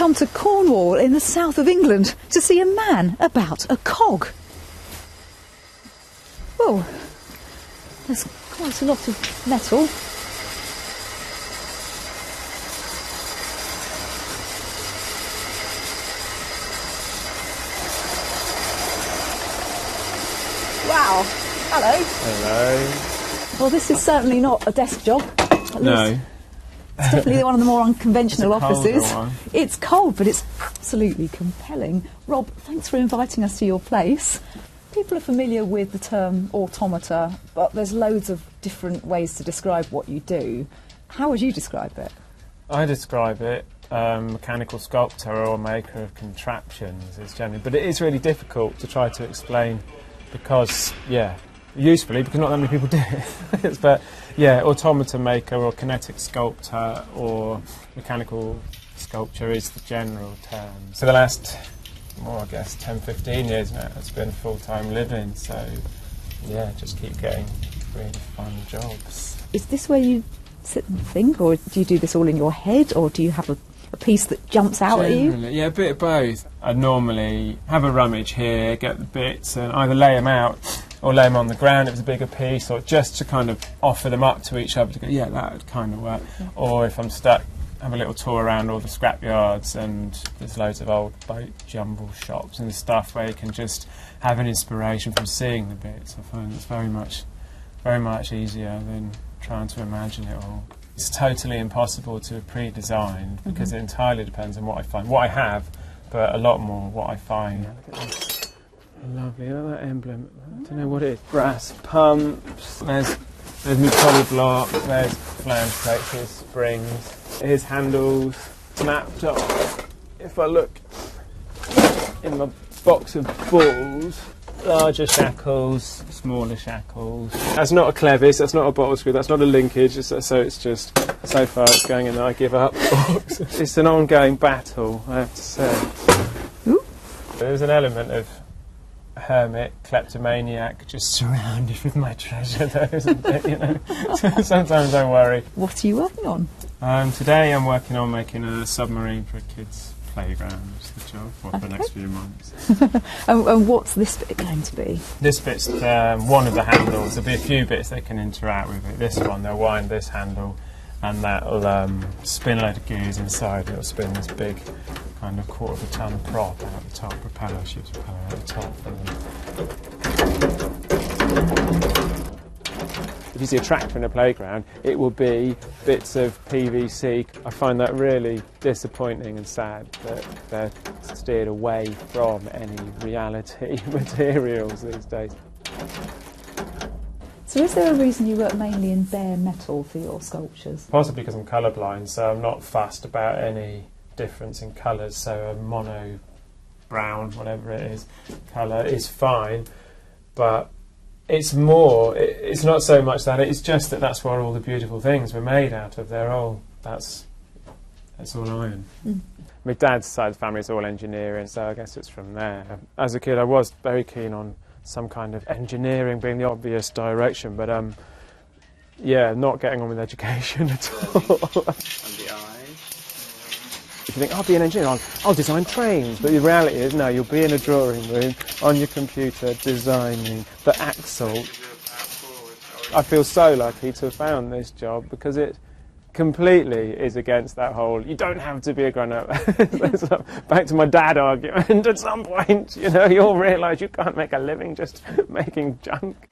come to Cornwall in the south of England to see a man about a cog. Oh, there's quite a lot of metal. Wow. Hello. Hello. Well, this is certainly not a desk job. No. It's definitely one of the more unconventional offices. One. It's cold, but it's absolutely compelling. Rob, thanks for inviting us to your place. People are familiar with the term automata, but there's loads of different ways to describe what you do. How would you describe it? I describe it mechanical sculptor or maker of contraptions is generally, but it is really difficult to try to explain because, usefully, because not that many people do it. But yeah, automata maker or kinetic sculptor or mechanical sculpture is the general term. So the last, I guess, 10, 15 years now, it's been full-time living, so yeah, just keep getting really fun jobs. Is this where you sit and think, or do you do this all in your head, or do you have a piece that jumps out at you? Yeah, a bit of both. I normally have a rummage here, get the bits and either lay them out or lay them on the ground if it's a bigger piece, or just to kind of offer them up to each other to go, yeah, that would kind of work. Yeah. Or if I'm stuck, have a little tour around all the scrap yards, and there's loads of old boat jumble shops and stuff where you can just have an inspiration from seeing the bits. I find it's very much easier than trying to imagine it all. It's totally impossible to have pre-designed because it entirely depends on what I find. What I have, but a lot more what I find. Yeah, look at this. Lovely, look at that emblem. I don't know what it is. Brass pumps. There's my collar block. There's flange plates. Here's springs. Here's handles. Snapped off. If I look in my box of balls, larger shackles, smaller shackles. That's not a clevis, that's not a bottle screw, that's not a linkage, so it's just, so far it's going in that I give up. It's an ongoing battle, I have to say. Ooh. There's an element of hermit, kleptomaniac, just surrounded with my treasure though, isn't it, you know? Sometimes I worry. What are you working on? Today I'm working on making a submarine for a kid's playground, is the job for the next few months. And what's this bit going to be? This bit's one of the handles. There'll be a few bits they can interact with it. This one, they'll wind this handle and that'll spin a load of gears inside. It'll spin this big kind of quarter-of-a-ton prop out the top, ship's propeller out the top. If you see a tractor in a playground, it will be bits of PVC. I find that really disappointing and sad that they're steered away from any reality materials these days. So is there a reason you work mainly in bare metal for your sculptures? Possibly because I'm colourblind, so I'm not fussed about any difference in colours, so a mono brown, whatever it is, colour is fine, but it's not so much that, it's just that that's what all the beautiful things were made out of. That's all iron. My dad's side of the family is all engineering, so I guess it's from there. As a kid I was very keen on some kind of engineering being the obvious direction, but not getting on with education at all. If you think, I'll be an engineer, I'll design trains, but the reality is, no, you'll be in a drawing room on your computer designing the axle. I feel so lucky to have found this job because it completely is against that whole, you don't have to be a grown-up. Back to my dad argument, at some point, you'll realise you can't make a living just making junk.